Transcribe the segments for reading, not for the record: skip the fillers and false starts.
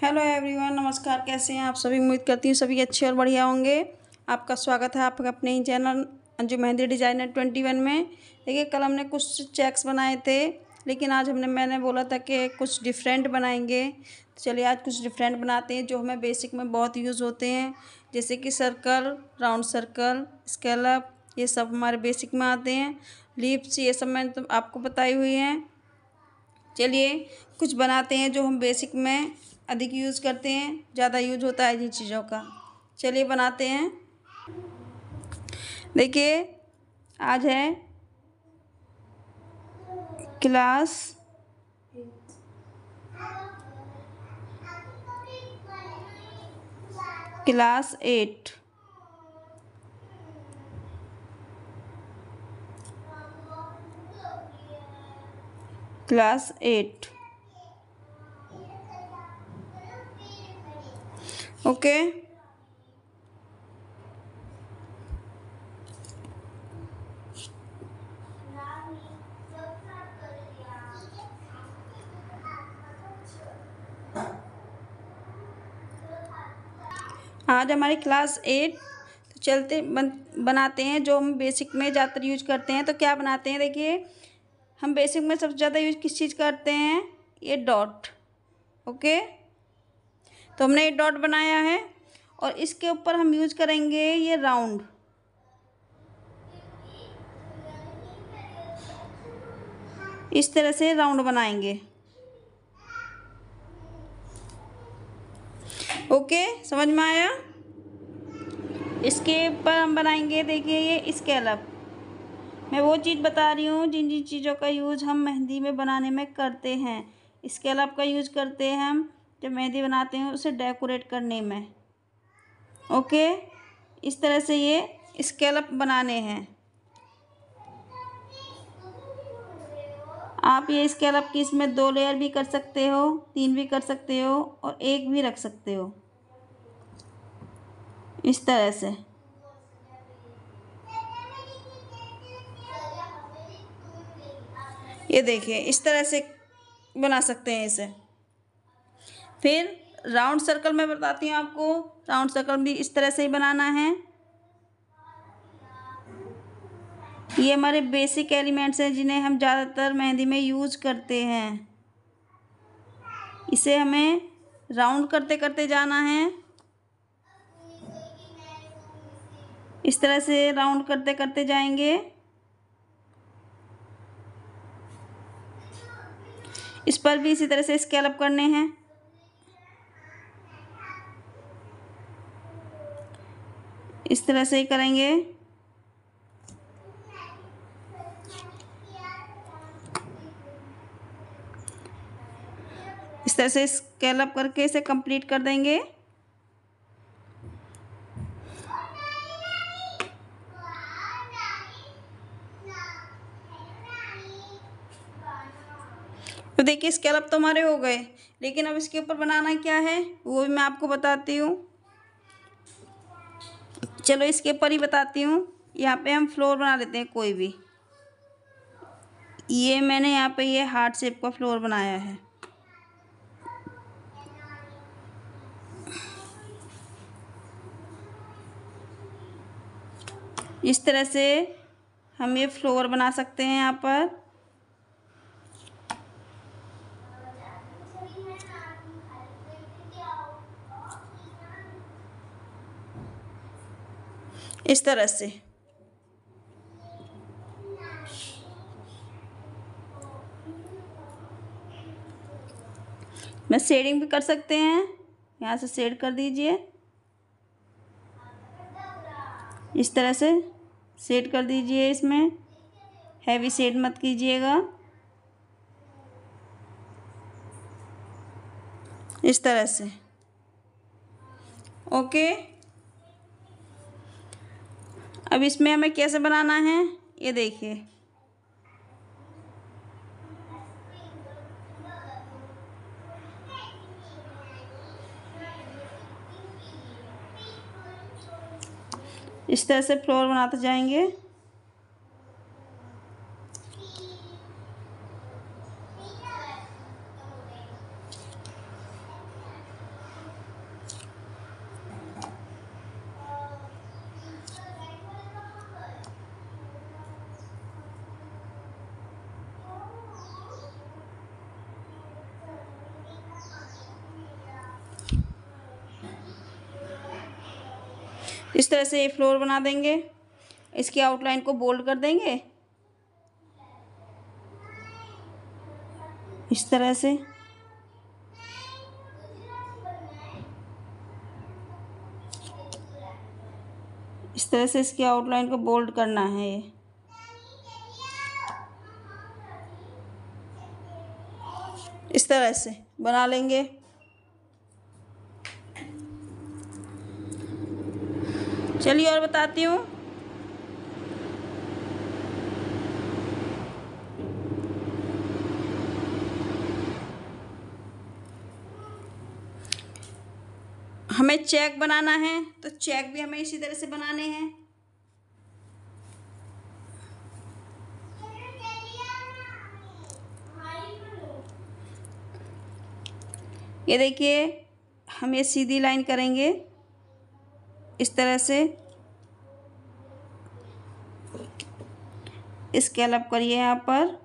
Hello everyone, नमस्कार। कैसे हैं आप सभी? उम्मीद करती हूँ सभी अच्छे और बढ़िया होंगे। आपका स्वागत है आपका अपने ही चैनल अंजू मेहंदी डिज़ाइनर 21 में। देखिए, कल हमने कुछ चेक्स बनाए थे, लेकिन आज मैंने बोला था कि कुछ डिफरेंट बनाएंगे। तो चलिए आज कुछ डिफरेंट बनाते हैं जो हमें बेसिक में बहुत यूज़ होते हैं, जैसे कि सर्कल, राउंड सर्कल, स्केलअप, ये सब हमारे बेसिक में आते हैं। लीव्स, ये सब मैंने तो आपको बताई हुई हैं। चलिए कुछ बनाते हैं जो हम बेसिक में अधिक यूज़ करते हैं, ज़्यादा यूज होता है जिन चीज़ों का। चलिए बनाते हैं। देखिए, आज है क्लास क्लास 8। क्लास 8। ओके। आज हमारी क्लास 8। तो चलते बनाते हैं जो हम बेसिक में ज़्यादातर यूज करते हैं। तो क्या बनाते हैं, देखिए हम बेसिक में सबसे ज़्यादा यूज किस चीज़ करते हैं? ये डॉट। ओके, तो हमने ये डॉट बनाया है और इसके ऊपर हम यूज करेंगे ये राउंड। इस तरह से राउंड बनाएंगे। ओके, समझ में आया? इसके ऊपर हम बनाएंगे, देखिए ये स्केलअप। मैं वो चीज़ बता रही हूँ जिन जिन चीज़ों का यूज़ हम मेहंदी में बनाने में करते हैं। स्केलअप का यूज़ करते हैं हम जब मेहंदी बनाते हैं उसे डेकोरेट करने में। ओके, इस तरह से ये स्केलअप बनाने हैं। आप ये स्केलअप की इसमें 2 लेयर भी कर सकते हो, 3 भी कर सकते हो और 1 भी रख सकते हो, इस तरह से। ये देखिए, इस तरह से बना सकते हैं इसे। फिर राउंड सर्कल मैं बताती हूँ आपको। राउंड सर्कल भी इस तरह से ही बनाना है। ये हमारे बेसिक एलिमेंट्स हैं जिन्हें हम ज़्यादातर मेहंदी में यूज करते हैं। इसे हमें राउंड करते करते जाना है। इस तरह से राउंड करते करते जाएंगे। इस पर भी इसी तरह से स्केलअप करने हैं। इस तरह से ही करेंगे। इस तरह से स्केलअप करके इसे कंप्लीट कर देंगे। तो देखिए, स्केलअप तो हमारे हो गए, लेकिन अब इसके ऊपर बनाना क्या है वो भी मैं आपको बताती हूँ। चलो इसके ऊपर ही बताती हूँ। यहाँ पे हम फ्लोर बना लेते हैं कोई भी। ये मैंने यहाँ पे ये हार्ट शेप का फ्लोर बनाया है। इस तरह से हम ये फ्लोर बना सकते हैं यहाँ पर। इस तरह से मैं शेडिंग भी कर सकते हैं। यहाँ से शेड कर दीजिए, इस तरह से शेड कर दीजिए। इसमें हैवी शेड मत कीजिएगा, इस तरह से। ओके, अब इसमें हमें कैसे बनाना है ये देखिए। इस तरह से फ्लोर बनाते जाएंगे। इस तरह से ये फ्लोर बना देंगे। इसकी आउटलाइन को बोल्ड कर देंगे इस तरह से। इस तरह से इसकी आउटलाइन को बोल्ड करना है। इस तरह से बना लेंगे। चलिए और बताती हूँ। हमें चेक बनाना है तो चेक भी हमें इसी तरह से बनाने हैं। ये देखिए, हम ये सीधी लाइन करेंगे इस तरह से। स्केल अप करिए यहाँ पर।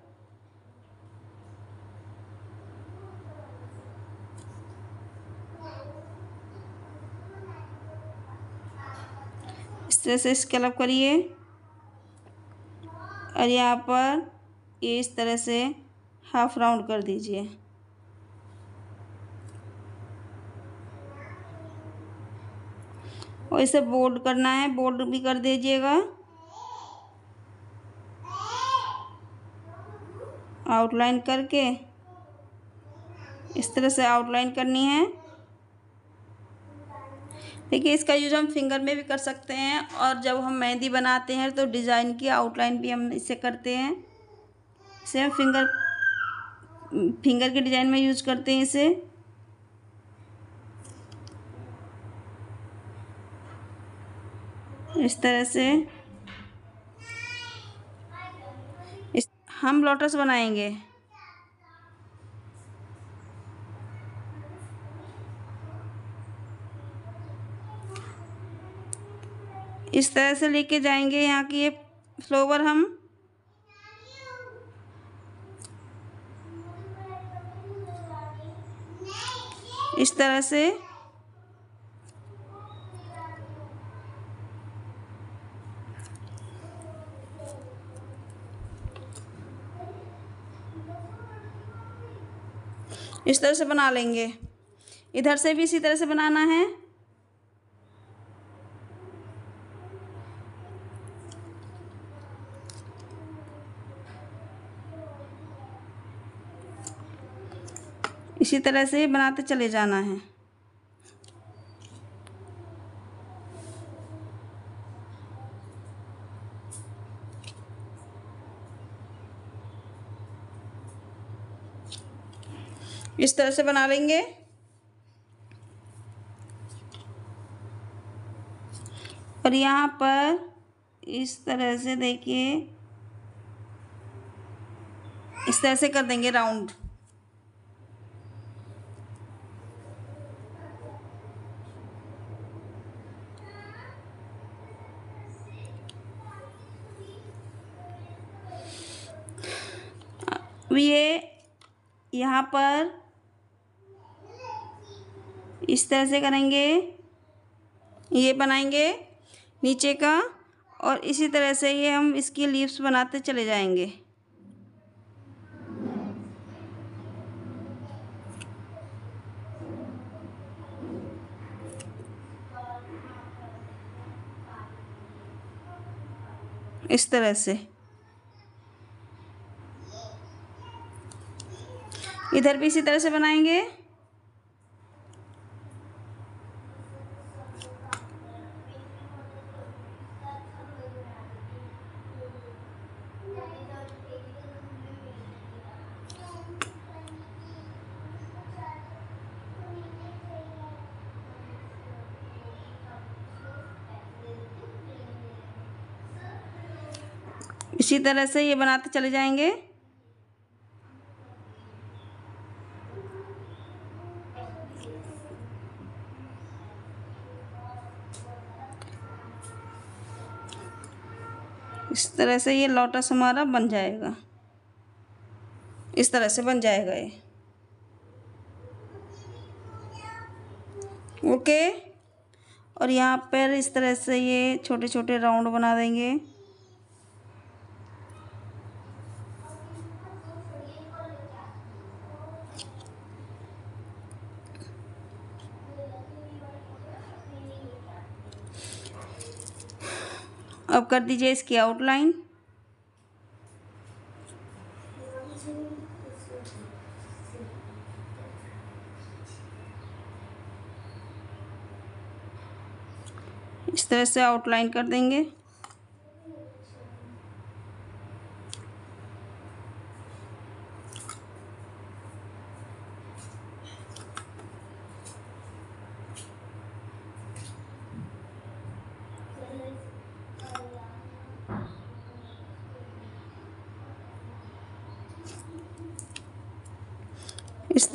इस तरह से स्केल अप करिए और यहाँ पर ये इस तरह से हाफ राउंड कर दीजिए। और इसे बोल्ड करना है, बोल्ड भी कर दीजिएगा। आउटलाइन करके इस तरह से आउटलाइन करनी है। देखिए, इसका यूज हम फिंगर में भी कर सकते हैं और जब हम मेहंदी बनाते हैं तो डिज़ाइन की आउटलाइन भी हम इससे करते हैं। इसे हम फिंगर के डिज़ाइन में यूज करते हैं इसे। इस तरह से हम लोटस बनाएंगे। इस तरह से लेके जाएंगे यहाँ की ये फ्लावर हम। इस तरह से बना लेंगे। इधर से भी इसी तरह से बनाना है। इसी तरह से बनाते चले जाना है। इस तरह से बना लेंगे। और यहाँ पर इस तरह से देखिए, इस तरह से कर देंगे राउंड। ये यहाँ पर इस तरह से करेंगे, ये बनाएंगे नीचे का। और इसी तरह से ये हम इसकी लीव्स बनाते चले जाएंगे। इस तरह से इधर भी इसी तरह से बनाएंगे। इसी तरह से ये बनाते चले जाएंगे। इस तरह से ये लोटस हमारा बन जाएगा। इस तरह से बन जाएगा ये। ओके। और यहाँ पर इस तरह से ये छोटे छोटे राउंड बना देंगे। अब कर दीजिए इसकी आउटलाइन। इस तरह से आउटलाइन कर देंगे। इस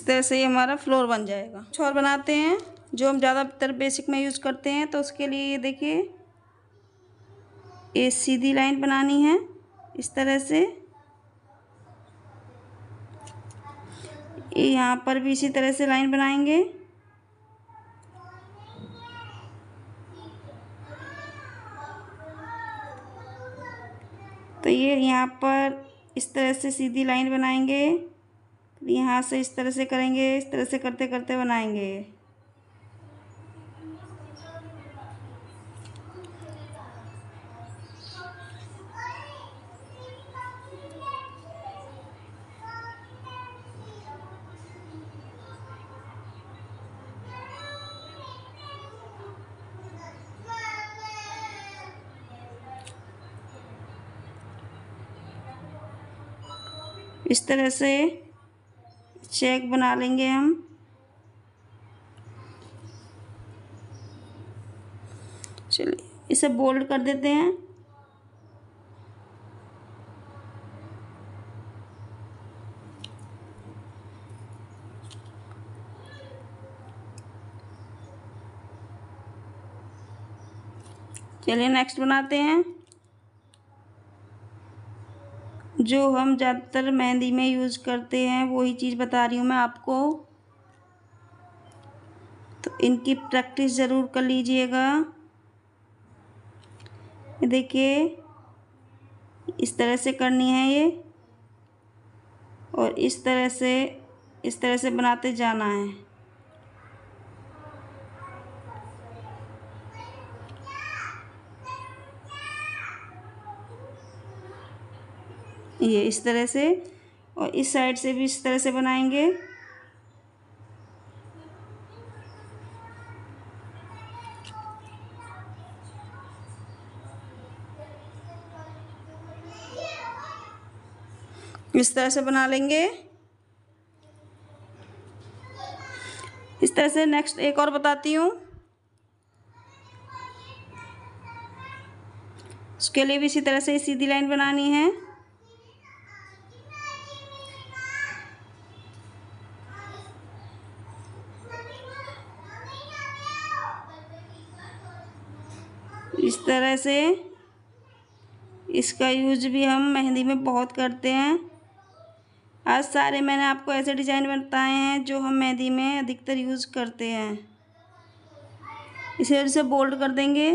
तरह से ये हमारा फ्लोर बन जाएगा। कुछ और बनाते हैं जो हम ज़्यादातर बेसिक में यूज़ करते हैं। तो उसके लिए ये देखिए, ये सीधी लाइन बनानी है इस तरह से। ये यहाँ पर भी इसी तरह से लाइन बनाएंगे। तो ये यहाँ पर इस तरह से सीधी लाइन बनाएंगे। यहाँ से इस तरह से करेंगे, इस तरह से करते करते बनाएंगे। इस तरह से चेक बना लेंगे हम। चलिए इसे बोल्ड कर देते हैं। चलिए नेक्स्ट बनाते हैं जो हम ज़्यादातर मेहंदी में यूज़ करते हैं, वही चीज़ बता रही हूँ मैं आपको। तो इनकी प्रैक्टिस ज़रूर कर लीजिएगा। देखिए इस तरह से करनी है ये, और इस तरह से बनाते जाना है। ये इस तरह से, और इस साइड से भी इस तरह से बनाएंगे। इस तरह से बना लेंगे। इस तरह से नेक्स्ट एक और बताती हूँ। उसके लिए भी इसी तरह से सीधी लाइन बनानी है। इस तरह से इसका यूज भी हम मेहंदी में बहुत करते हैं। आज सारे मैंने आपको ऐसे डिज़ाइन बताए हैं जो हम मेहंदी में अधिकतर यूज़ करते हैं। इसे बोल्ड कर देंगे।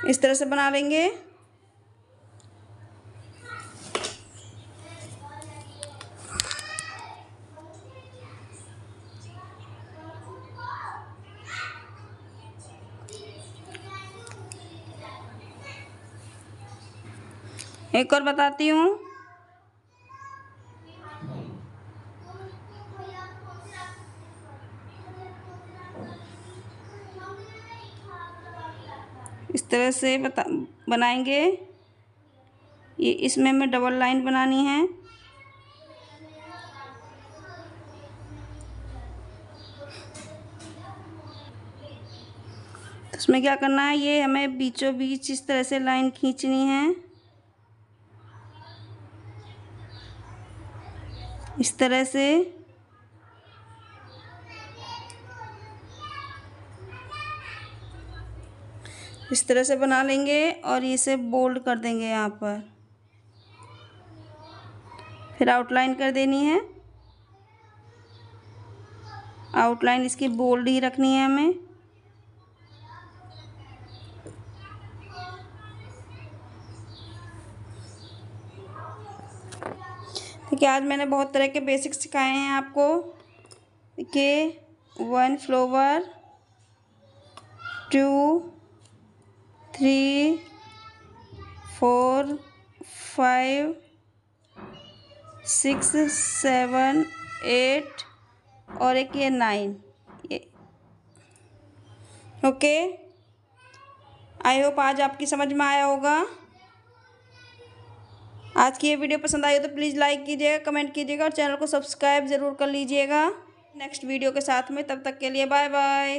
इस तरह से बना लेंगे। एक और बताती हूँ। इस तरह से बनाएंगे। ये इसमें हमें डबल लाइन बनानी है। तो इसमें क्या करना है, ये हमें बीचों बीच इस तरह से लाइन खींचनी है। इस तरह से इस तरह से बना लेंगे और इसे बोल्ड कर देंगे यहाँ पर। फिर आउटलाइन कर देनी है, आउटलाइन इसकी बोल्ड ही रखनी है हमें। ठीक है, आज मैंने बहुत तरह के बेसिक्स सिखाए हैं आपको। देखिए 1 फ्लावर, 2, 3, 4, 5, 6, 7, 8 और एक ये 9। ये ओके, आई होप आज आपकी समझ में आया होगा। आज की ये वीडियो पसंद आई हो तो प्लीज़ लाइक कीजिएगा, कमेंट कीजिएगा और चैनल को सब्सक्राइब ज़रूर कर लीजिएगा नेक्स्ट वीडियो के साथ में। तब तक के लिए बाय बाय।